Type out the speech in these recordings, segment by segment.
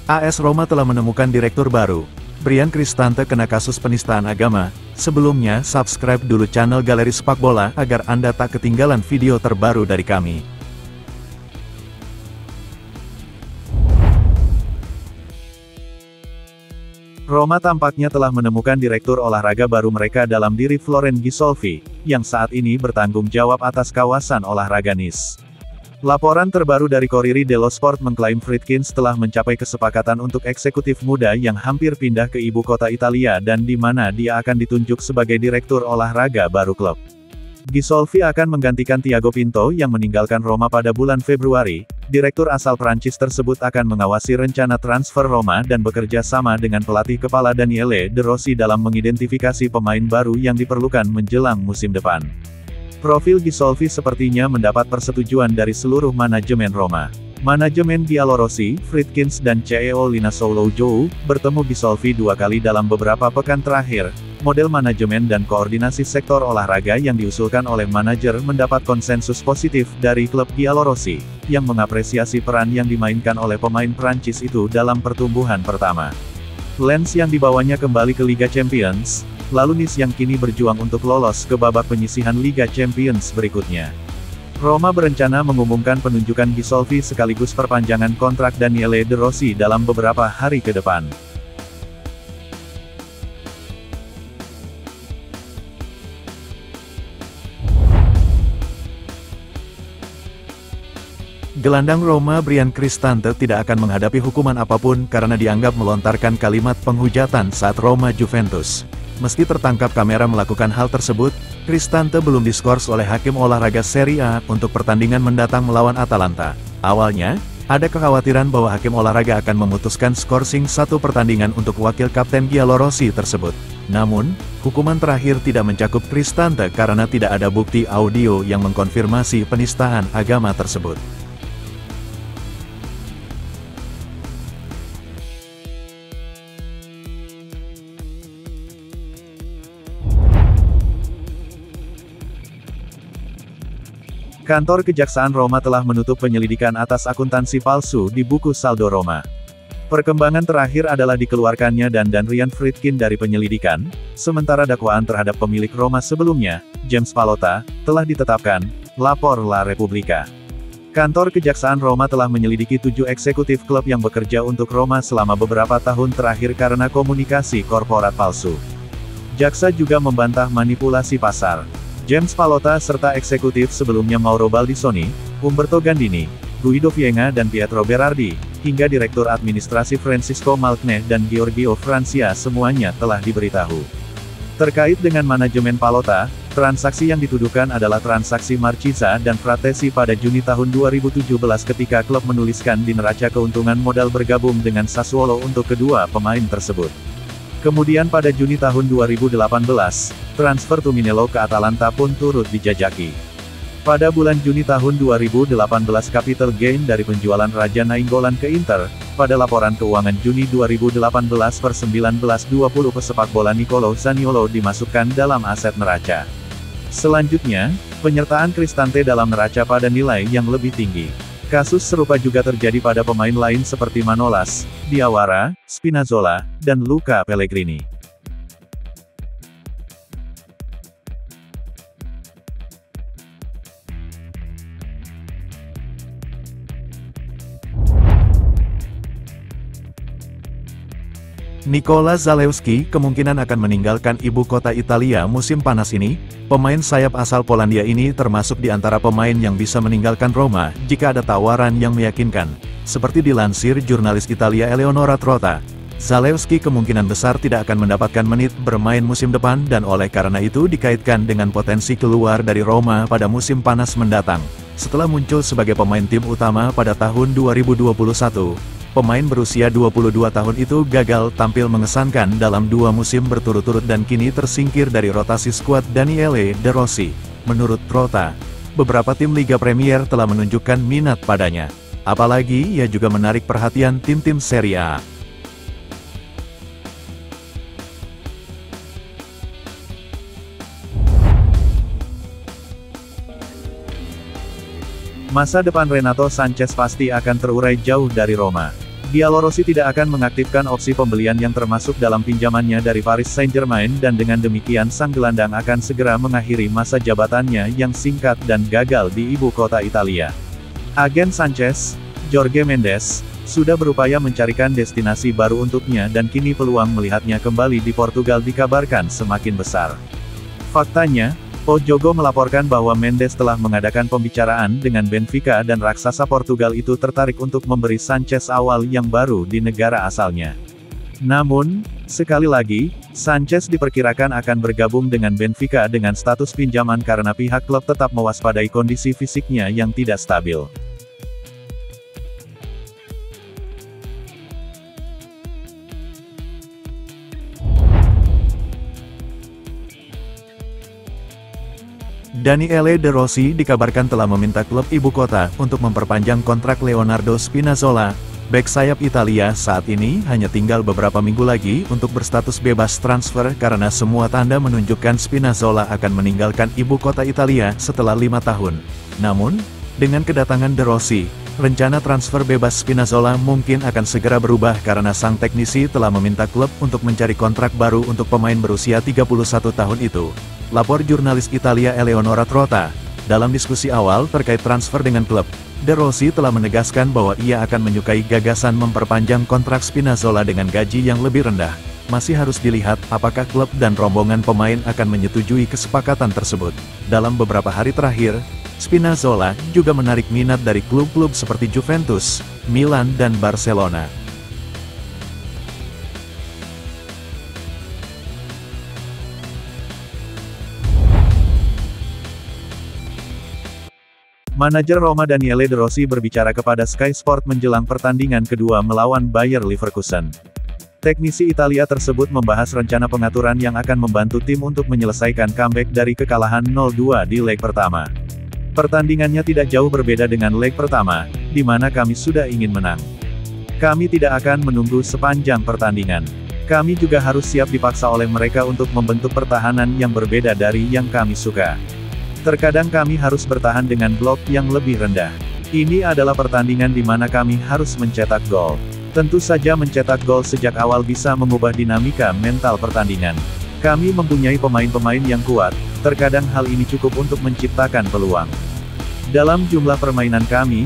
AS Roma telah menemukan direktur baru. Bryan Cristante kena kasus penistaan agama. Sebelumnya, subscribe dulu channel Galeri Sepak Bola agar Anda tak ketinggalan video terbaru dari kami. Roma tampaknya telah menemukan direktur olahraga baru mereka dalam diri Floren Ghisolfi, yang saat ini bertanggung jawab atas kawasan olahraga Nice. Laporan terbaru dari Corriere dello Sport mengklaim Friedkin telah mencapai kesepakatan untuk eksekutif muda yang hampir pindah ke ibu kota Italia dan di mana dia akan ditunjuk sebagai direktur olahraga baru klub. Ghisolfi akan menggantikan Thiago Pinto yang meninggalkan Roma pada bulan Februari. Direktur asal Prancis tersebut akan mengawasi rencana transfer Roma dan bekerja sama dengan pelatih kepala Daniele De Rossi dalam mengidentifikasi pemain baru yang diperlukan menjelang musim depan. Profil Ghisolfi sepertinya mendapat persetujuan dari seluruh manajemen Roma. Manajemen Giallorossi, Friedkin dan CEO Linasolojo bertemu Ghisolfi 2 kali dalam beberapa pekan terakhir. Model manajemen dan koordinasi sektor olahraga yang diusulkan oleh manajer mendapat konsensus positif dari klub Giallorossi, yang mengapresiasi peran yang dimainkan oleh pemain Prancis itu dalam pertumbuhan pertama. Lens yang dibawanya kembali ke Liga Champions, lalu Nice yang kini berjuang untuk lolos ke babak penyisihan Liga Champions berikutnya. Roma berencana mengumumkan penunjukan Ghisolfi sekaligus perpanjangan kontrak Daniele De Rossi dalam beberapa hari ke depan. Gelandang Roma Bryan Cristante tidak akan menghadapi hukuman apapun karena dianggap melontarkan kalimat penghujatan saat Roma Juventus. Meski tertangkap kamera melakukan hal tersebut, Cristante belum diskors oleh hakim olahraga Serie A untuk pertandingan mendatang melawan Atalanta. Awalnya, ada kekhawatiran bahwa hakim olahraga akan memutuskan skorsing satu pertandingan untuk wakil kapten Giallorossi tersebut. Namun, hukuman terakhir tidak mencakup Cristante karena tidak ada bukti audio yang mengkonfirmasi penistaan agama tersebut. Kantor Kejaksaan Roma telah menutup penyelidikan atas akuntansi palsu di buku saldo Roma. Perkembangan terakhir adalah dikeluarkannya Ryan Friedkin dari penyelidikan, sementara dakwaan terhadap pemilik Roma sebelumnya, James Pallotta, telah ditetapkan, lapor La Repubblica. Kantor Kejaksaan Roma telah menyelidiki 7 eksekutif klub yang bekerja untuk Roma selama beberapa tahun terakhir karena komunikasi korporat palsu. Jaksa juga membantah manipulasi pasar. James Pallotta serta eksekutif sebelumnya Mauro Baldissoni, Umberto Gandini, Guido Fienga dan Pietro Berardi, hingga Direktur Administrasi Francisco Malkneh dan Giorgio Francia semuanya telah diberitahu. Terkait dengan manajemen Pallotta, transaksi yang dituduhkan adalah transaksi Marchisa dan Fratesi pada Juni tahun 2017 ketika klub menuliskan di neraca keuntungan modal bergabung dengan Sassuolo untuk kedua pemain tersebut. Kemudian pada Juni tahun 2018, transfer Tuminello ke Atalanta pun turut dijajaki. Pada bulan Juni tahun 2018 capital gain dari penjualan Raja Nainggolan ke Inter, pada laporan keuangan Juni 2018 per 19/20 pesepak bola Nicolo Zaniolo dimasukkan dalam aset neraca. Selanjutnya, penyertaan Cristante dalam neraca pada nilai yang lebih tinggi. Kasus serupa juga terjadi pada pemain lain seperti Manolas, Diawara, Spinazzola, dan Luca Pellegrini. Nicola Zalewski kemungkinan akan meninggalkan ibu kota Italia musim panas ini. Pemain sayap asal Polandia ini termasuk di antara pemain yang bisa meninggalkan Roma jika ada tawaran yang meyakinkan. Seperti dilansir jurnalis Italia Eleonora Trotta, Zalewski kemungkinan besar tidak akan mendapatkan menit bermain musim depan dan oleh karena itu dikaitkan dengan potensi keluar dari Roma pada musim panas mendatang. Setelah muncul sebagai pemain tim utama pada tahun 2021, pemain berusia 22 tahun itu gagal tampil mengesankan dalam 2 musim berturut-turut dan kini tersingkir dari rotasi skuad Daniele De Rossi. Menurut Trotta, beberapa tim Liga Premier telah menunjukkan minat padanya. Apalagi ia juga menarik perhatian tim-tim Serie A. Masa depan Renato Sanches pasti akan terurai jauh dari Roma. Giallorossi tidak akan mengaktifkan opsi pembelian yang termasuk dalam pinjamannya dari Paris Saint-Germain dan dengan demikian sang gelandang akan segera mengakhiri masa jabatannya yang singkat dan gagal di ibu kota Italia. Agen Sanchez, Jorge Mendes, sudah berupaya mencarikan destinasi baru untuknya dan kini peluang melihatnya kembali di Portugal dikabarkan semakin besar. Faktanya, O Jogo melaporkan bahwa Mendes telah mengadakan pembicaraan dengan Benfica dan raksasa Portugal itu tertarik untuk memberi Sanchez awal yang baru di negara asalnya. Namun, sekali lagi, Sanchez diperkirakan akan bergabung dengan Benfica dengan status pinjaman karena pihak klub tetap mewaspadai kondisi fisiknya yang tidak stabil. Daniele De Rossi dikabarkan telah meminta klub ibu kota untuk memperpanjang kontrak Leonardo Spinazzola. Bek sayap Italia saat ini hanya tinggal beberapa minggu lagi untuk berstatus bebas transfer karena semua tanda menunjukkan Spinazzola akan meninggalkan ibu kota Italia setelah 5 tahun. Namun, dengan kedatangan De Rossi, rencana transfer bebas Spinazzola mungkin akan segera berubah karena sang teknisi telah meminta klub untuk mencari kontrak baru untuk pemain berusia 31 tahun itu. Lapor jurnalis Italia Eleonora Trotta. Dalam diskusi awal terkait transfer dengan klub, De Rossi telah menegaskan bahwa ia akan menyukai gagasan memperpanjang kontrak Spinazzola dengan gaji yang lebih rendah. Masih harus dilihat apakah klub dan rombongan pemain akan menyetujui kesepakatan tersebut. Dalam beberapa hari terakhir, Spinazzola juga menarik minat dari klub-klub seperti Juventus, Milan dan Barcelona. Manajer Roma Daniele De Rossi berbicara kepada Sky Sport menjelang pertandingan kedua melawan Bayer Leverkusen. Teknisi Italia tersebut membahas rencana pengaturan yang akan membantu tim untuk menyelesaikan comeback dari kekalahan 0-2 di leg pertama. Pertandingannya tidak jauh berbeda dengan leg pertama, di mana kami sudah ingin menang. Kami tidak akan menunggu sepanjang pertandingan. Kami juga harus siap dipaksa oleh mereka untuk membentuk pertahanan yang berbeda dari yang kami suka. Terkadang kami harus bertahan dengan blok yang lebih rendah. Ini adalah pertandingan di mana kami harus mencetak gol. Tentu saja mencetak gol sejak awal bisa mengubah dinamika mental pertandingan. Kami mempunyai pemain-pemain yang kuat, terkadang hal ini cukup untuk menciptakan peluang. Dalam jumlah permainan kami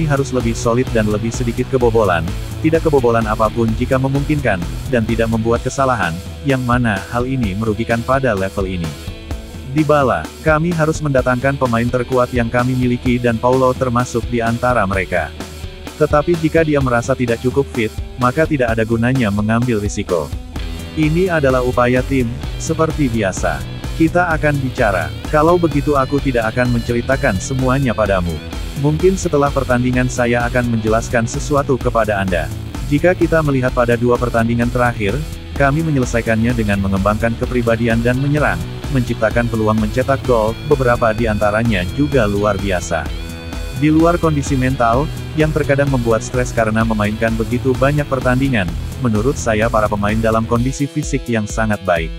harus lebih solid dan lebih sedikit kebobolan, tidak kebobolan apapun jika memungkinkan, dan tidak membuat kesalahan, yang mana hal ini merugikan pada level ini. Dybala, kami harus mendatangkan pemain terkuat yang kami miliki dan Paulo termasuk di antara mereka. Tetapi jika dia merasa tidak cukup fit, maka tidak ada gunanya mengambil risiko. Ini adalah upaya tim, seperti biasa. Kita akan bicara. Kalau begitu aku tidak akan menceritakan semuanya padamu. Mungkin setelah pertandingan saya akan menjelaskan sesuatu kepada Anda. Jika kita melihat pada dua pertandingan terakhir, kami menyelesaikannya dengan mengembangkan kepribadian dan menyerang, menciptakan peluang mencetak gol, beberapa di antaranya juga luar biasa. Di luar kondisi mental, yang terkadang membuat stres karena memainkan begitu banyak pertandingan, menurut saya para pemain dalam kondisi fisik yang sangat baik.